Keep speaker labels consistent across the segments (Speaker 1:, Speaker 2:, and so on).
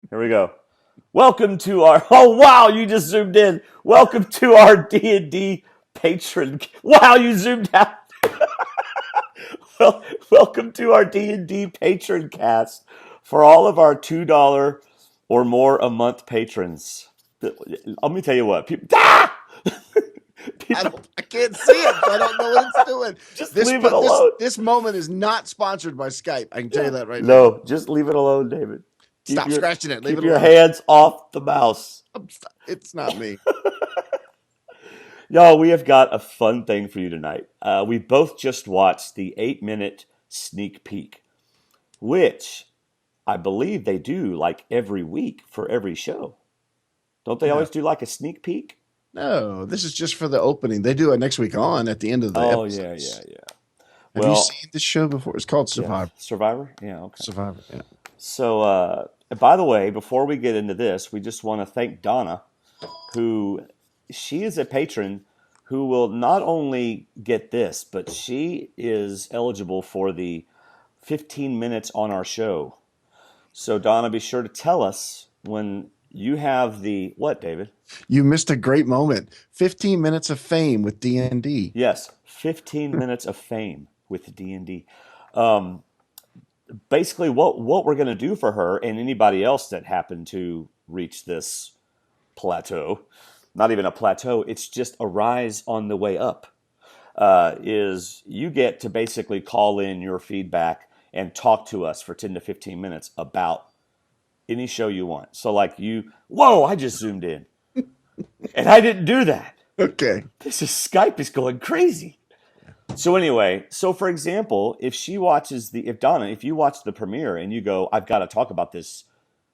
Speaker 1: Here we go. Welcome to our. Oh wow, you just zoomed in. Welcome to our D&D Patron. Wow, you zoomed out. Well, welcome to our D&D Patron cast for all of our $2 or more a month patrons. Let me tell you what.
Speaker 2: I can't see it, so I don't know what it's doing.
Speaker 1: Just leave it alone.
Speaker 2: This moment is not sponsored by Skype. I can tell you that right now.
Speaker 1: No, just leave it alone, David.
Speaker 2: Stop scratching it. Leave
Speaker 1: Keep
Speaker 2: it
Speaker 1: your
Speaker 2: alone.
Speaker 1: hands off the mouse.
Speaker 2: It's not me.
Speaker 1: Y'all, we have got a fun thing for you tonight. We both just watched the 8-minute sneak peek, which I believe they do like every week for every show. Don't they always do like a sneak peek?
Speaker 2: No, this is just for the opening. They do it next week on at the end of the episodes.
Speaker 1: Yeah.
Speaker 2: Have you seen this show before? It's called Survivor.
Speaker 1: Yeah. Survivor? Yeah, okay.
Speaker 2: Survivor, yeah.
Speaker 1: So, by the way, before we get into this, we just want to thank Donna, who she is a patron who will not only get this, but she is eligible for the 15 minutes on our show. So, Donna, be sure to tell us when you have the what, David?
Speaker 2: You missed a great moment. 15 minutes of fame with D&D.
Speaker 1: Yes, 15 minutes of fame with D&D. Basically, what we're going to do for her and anybody else that happened to reach this plateau, not even a plateau, it's just a rise on the way up, is you get to basically call in your feedback and talk to us for 10 to 15 minutes about any show you want. So like whoa, I just zoomed in. And I didn't do that.
Speaker 2: Okay.
Speaker 1: Skype is going crazy. So anyway, for example, if Donna, if you watch the premiere and you go, I've got to talk about this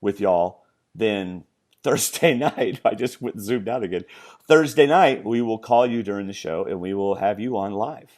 Speaker 1: with y'all, then Thursday night, I just zoomed out again. Thursday night, we will call you during the show and we will have you on live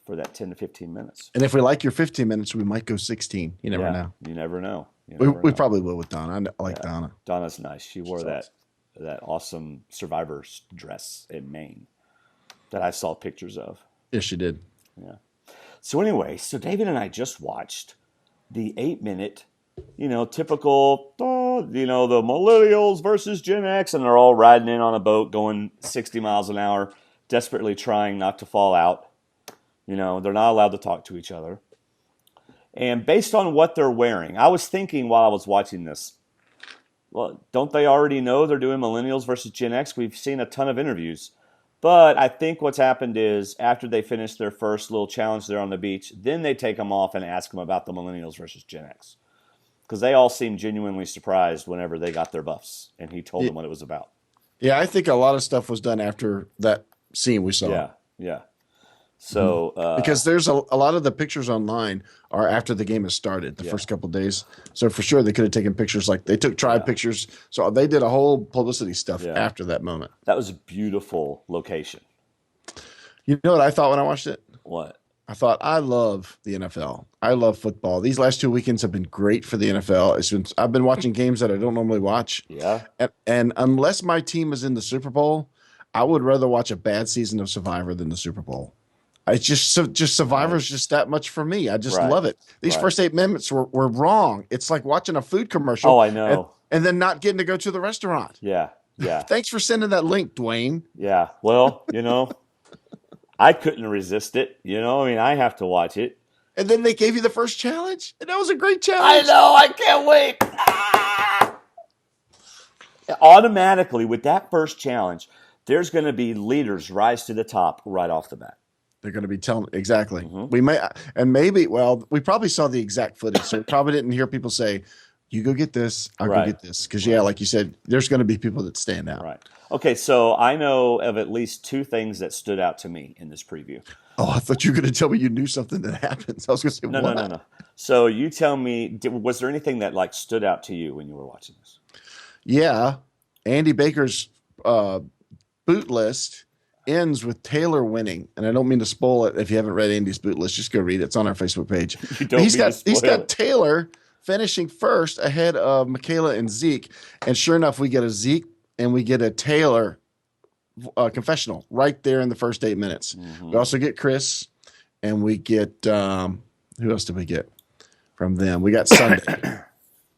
Speaker 1: for that 10 to 15 minutes.
Speaker 2: And if we like your 15 minutes, we might go 16. You never know.
Speaker 1: You never know.
Speaker 2: We probably will with Donna. I like Donna.
Speaker 1: Donna's nice. She wore that awesome Survivor's dress in Maine that I saw pictures of.
Speaker 2: Yes, she did.
Speaker 1: Yeah. So anyway, David and I just watched the 8-minute, typical, the millennials versus Gen X, and they're all riding in on a boat going 60 miles an hour, desperately trying not to fall out. They're not allowed to talk to each other. And based on what they're wearing, I was thinking while I was watching this, well, don't they already know they're doing millennials versus Gen X? We've seen a ton of interviews. But I think what's happened is after they finish their first little challenge there on the beach, then they take them off and ask them about the millennials versus Gen X. Because they all seemed genuinely surprised whenever they got their buffs and he told them what it was about.
Speaker 2: Yeah, I think a lot of stuff was done after that scene we saw.
Speaker 1: Yeah. So
Speaker 2: because there's a lot of the pictures online are after the game has started, the first couple of days. So for sure they could have taken pictures, like they took tribe pictures. So they did a whole publicity stuff after that moment.
Speaker 1: That was a beautiful location.
Speaker 2: You know what I thought when I watched it?
Speaker 1: What?
Speaker 2: I thought, I love the NFL. I love football. These last 2 weekends have been great for the NFL. I've been watching games that I don't normally watch.
Speaker 1: Yeah.
Speaker 2: And unless my team is in the Super Bowl, I would rather watch a bad season of Survivor than the Super Bowl. It's just Survivor's just that much for me. I just love it. These first 8 minutes were wrong. It's like watching a food commercial.
Speaker 1: Oh, I know.
Speaker 2: And then not getting to go to the restaurant.
Speaker 1: Yeah.
Speaker 2: Thanks for sending that link, Dwayne.
Speaker 1: Yeah. Well, I couldn't resist it. I have to watch it.
Speaker 2: And then they gave you the first challenge. And that was a great challenge.
Speaker 1: I know. I can't wait. Ah! Automatically, with that first challenge, there's going to be leaders rise to the top right off the bat.
Speaker 2: They're going to be telling exactly. Mm-hmm. We probably saw the exact footage, so we probably didn't hear people say, "You go get this, I'll go get this," because like you said, there's going to be people that stand out.
Speaker 1: Right. Okay, so I know of at least 2 things that stood out to me in this preview.
Speaker 2: Oh, I thought you were going to tell me you knew something that happens. I was going to say, what?
Speaker 1: No. So you tell me, was there anything that stood out to you when you were watching this?
Speaker 2: Yeah, Andy Baker's boot list ends with Taylor winning, and I don't mean to spoil it. If you haven't read Andy's boot list, just go read it. It's on our Facebook page. He's got Taylor finishing first ahead of Michaela and Zeke, and sure enough, we get a Zeke and we get a Taylor confessional right there in the first 8 minutes. Mm-hmm. We also get Chris, and we get who else did we get from them? We got Sunday.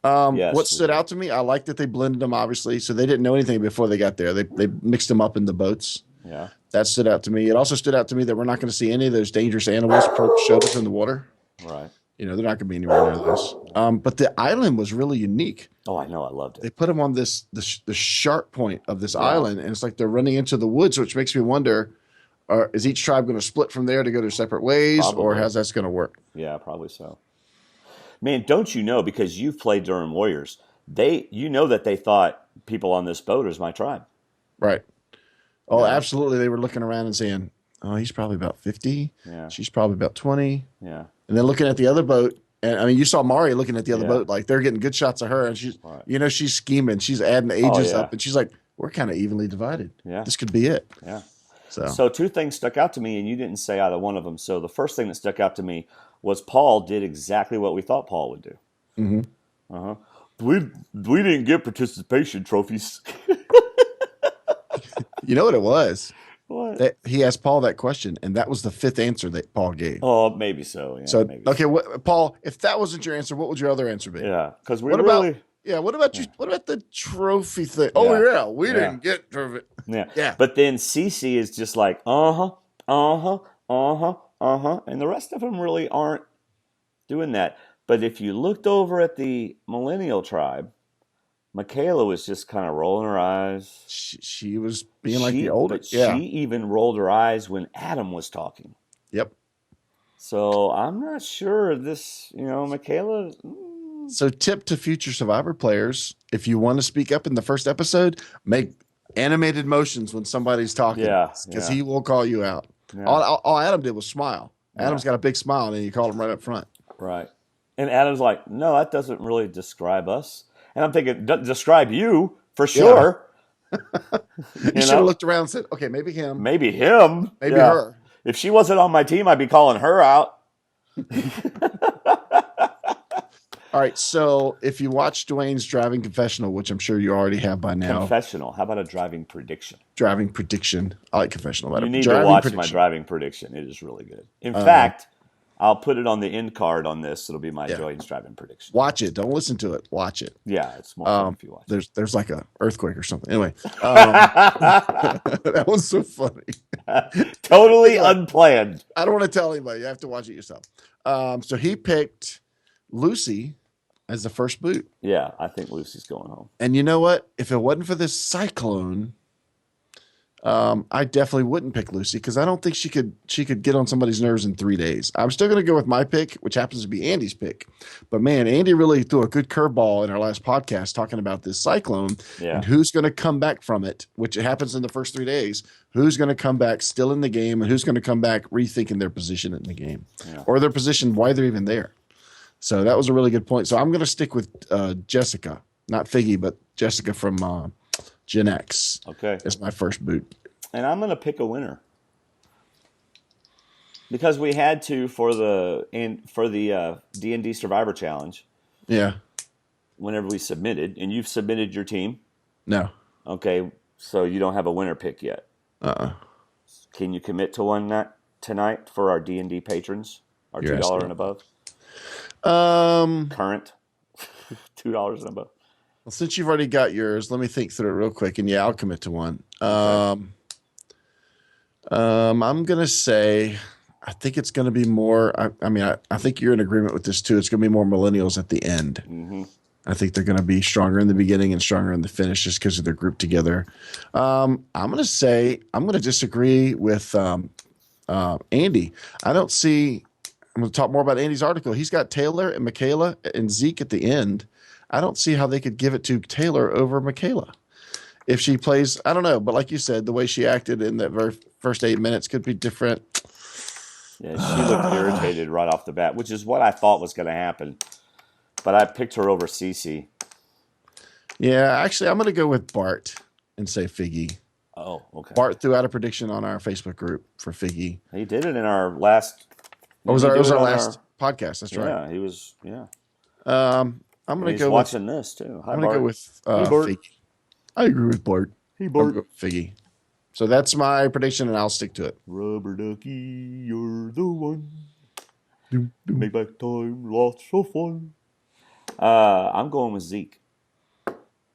Speaker 2: What
Speaker 1: Yes, we
Speaker 2: stood
Speaker 1: did.
Speaker 2: out to me, I like that they blended them, obviously. So they didn't know anything before they got there. They mixed them up in the boats.
Speaker 1: Yeah.
Speaker 2: That stood out to me. It also stood out to me that we're not going to see any of those dangerous animals showed us in the water.
Speaker 1: Right.
Speaker 2: They're not going to be anywhere near those. But the island was really unique.
Speaker 1: Oh, I know. I loved
Speaker 2: They
Speaker 1: it.
Speaker 2: put them on the sharp point of this
Speaker 1: Yeah.
Speaker 2: island, and it's like they're running into the woods, which makes me wonder: is each tribe going to split from there to go their separate ways, or
Speaker 1: Probably.
Speaker 2: how's that's going to work?
Speaker 1: Yeah, probably so. Man, don't you know, because you've played during Warriors, you know that they thought people on this boat is my tribe.
Speaker 2: Right. Oh,
Speaker 1: Yeah.
Speaker 2: absolutely. They were looking around and saying, "Oh, he's probably about 50.
Speaker 1: Yeah.
Speaker 2: She's probably about 20."
Speaker 1: Yeah.
Speaker 2: And then looking at the other boat, and I mean, you saw Mari looking at the other
Speaker 1: Yeah.
Speaker 2: boat, like they're getting good shots of her, and she's,
Speaker 1: Right.
Speaker 2: she's scheming, she's adding
Speaker 1: Oh,
Speaker 2: ages
Speaker 1: yeah.
Speaker 2: up, and she's like, "We're kind of evenly divided.
Speaker 1: Yeah.
Speaker 2: This could be it."
Speaker 1: Yeah.
Speaker 2: So,
Speaker 1: So two things stuck out to me, and you didn't say either one of them. So the first thing that stuck out to me was Paul did exactly what we thought Paul would do.
Speaker 2: mhm.
Speaker 1: Uh-huh. We didn't get participation trophies.
Speaker 2: You know what it was?
Speaker 1: What?
Speaker 2: That he asked Paul that question, and that was the fifth answer that Paul gave.
Speaker 1: Oh, maybe so. Yeah,
Speaker 2: So,
Speaker 1: maybe
Speaker 2: okay,
Speaker 1: so.
Speaker 2: Paul, if that wasn't your answer, what would your other answer be?
Speaker 1: Yeah, because we
Speaker 2: What
Speaker 1: really.
Speaker 2: about, what about you? What about the trophy thing?
Speaker 1: Yeah.
Speaker 2: Oh, yeah, we
Speaker 1: Yeah.
Speaker 2: didn't get trophy.
Speaker 1: Yeah.
Speaker 2: Yeah.
Speaker 1: But then Cece is just like, uh-huh, uh-huh, uh-huh, uh-huh. And the rest of them really aren't doing that. But if you looked over at the Millennial tribe, Michaela was just kind of rolling her eyes.
Speaker 2: She was being like the older.
Speaker 1: But
Speaker 2: Yeah.
Speaker 1: she even rolled her eyes when Adam was talking.
Speaker 2: Yep.
Speaker 1: So I'm not sure this, Michaela.
Speaker 2: So, tip to future Survivor players: if you want to speak up in the first episode, make animated motions when somebody's talking.
Speaker 1: Yeah,
Speaker 2: because
Speaker 1: yeah.
Speaker 2: he will call you out.
Speaker 1: Yeah.
Speaker 2: All Adam did was smile. Adam's
Speaker 1: Yeah.
Speaker 2: got a big smile, and you called him right up front.
Speaker 1: Right. And Adam's like, no, that doesn't really describe us. And I'm thinking, describe you for sure.
Speaker 2: You should have looked around and said, okay, maybe him,
Speaker 1: Maybe him.
Speaker 2: maybe
Speaker 1: Yeah.
Speaker 2: her.
Speaker 1: If she wasn't on my team, I'd be calling her out.
Speaker 2: All right. So if you watch Dwayne's driving confessional, which I'm sure you already have by now,
Speaker 1: Confessional. How about a driving prediction?
Speaker 2: driving prediction. I like confessional better.
Speaker 1: You need to
Speaker 2: Driving
Speaker 1: watch my
Speaker 2: prediction.
Speaker 1: driving prediction. It is really good. In fact, I'll put it on the end card on this. It'll be my Joy's driving prediction.
Speaker 2: Watch it. Don't listen to it. Watch it.
Speaker 1: Yeah, it's more fun if you watch it.
Speaker 2: There's like a earthquake or something. Anyway, that was so funny.
Speaker 1: Totally unplanned.
Speaker 2: I don't want to tell anybody. You have to watch it yourself. So he picked Lucy as the first boot.
Speaker 1: Yeah, I think Lucy's going home.
Speaker 2: And you know what? If it wasn't for this cyclone, I definitely wouldn't pick Lucy because I don't think she could get on somebody's nerves in 3 days. I'm still going to go with my pick, which happens to be Andy's pick. But man, Andy really threw a good curveball in our last podcast talking about this cyclone and who's going to come back from it, which happens in the first 3 days. Who's going to come back still in the game and who's going to come back rethinking their position in the game or their position, why they're even there. So that was a really good point. So I'm going to stick with Jessica, not Figgy, but Jessica from Gen X.
Speaker 1: Okay.
Speaker 2: It's my first boot.
Speaker 1: And I'm going to pick a winner. Because we had to for the D&D Survivor Challenge.
Speaker 2: Yeah.
Speaker 1: Whenever we submitted, and you've submitted your team.
Speaker 2: No.
Speaker 1: Okay, so you don't have a winner pick yet. Can you commit to one tonight for our D&D patrons? Our $2 and above? Current? $2 and above.
Speaker 2: Well, since you've already got yours, let me think through it real quick, and I'll commit to one. Okay. I'm gonna say, I think it's gonna be more. I think you're in agreement with this too. It's gonna be more millennials at the end.
Speaker 1: Mm-hmm.
Speaker 2: I think they're gonna be stronger in the beginning and stronger in the finish just because of their group together. I'm gonna say I'm gonna disagree with Andy. I don't see. I'm gonna talk more about Andy's article. He's got Taylor and Michaela and Zeke at the end. I don't see how they could give it to Taylor over Michaela. If she plays, I don't know, but like you said, the way she acted in that very first 8 minutes could be different.
Speaker 1: Yeah, she looked irritated right off the bat, which is what I thought was going to happen. But I picked her over Cece.
Speaker 2: Yeah, actually, I'm going to go with Bart and say Figgy.
Speaker 1: Oh, okay.
Speaker 2: Bart threw out a prediction on our Facebook group for Figgy.
Speaker 1: He did it in our last.
Speaker 2: It was our last podcast. That's right.
Speaker 1: Yeah, he was. Yeah.
Speaker 2: I'm going to go
Speaker 1: watching this too. Hi,
Speaker 2: I'm going to go with
Speaker 1: hey, Bart.
Speaker 2: Figgy. I agree with Bart.
Speaker 1: Hey, Bart.
Speaker 2: Figgy. So that's my prediction, and I'll stick to it.
Speaker 1: Rubber ducky, you're the one. Make back time, lots of fun. I'm going with Zeke.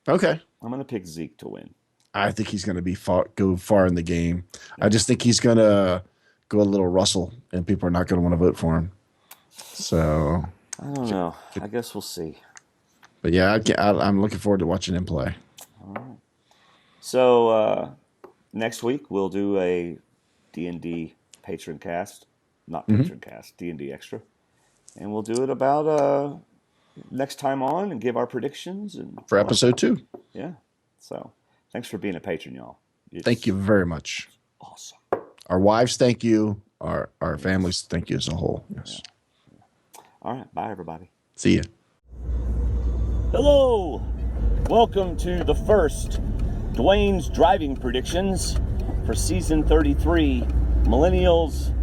Speaker 2: Okay.
Speaker 1: I'm going to pick Zeke to win.
Speaker 2: I think he's going to go far in the game. Yeah. I just think he's going to go a little Russell, and people are not going to want to vote for him. So
Speaker 1: I don't know. I guess we'll see.
Speaker 2: But yeah, I'm looking forward to watching him play.
Speaker 1: All right. So next week we'll do a D&D Patron cast, not Patron cast, D&D Extra, and we'll do it about next time on and give our predictions and
Speaker 2: for episode 2.
Speaker 1: Yeah. So thanks for being a patron, y'all.
Speaker 2: Thank you very much.
Speaker 1: Awesome.
Speaker 2: Our wives, thank you. Our families, thank you as a whole. Yes.
Speaker 1: Yeah. All right. Bye, everybody.
Speaker 2: See ya.
Speaker 1: Hello. Welcome to the first Dwayne's Driving Predictions for Season 33, Millennials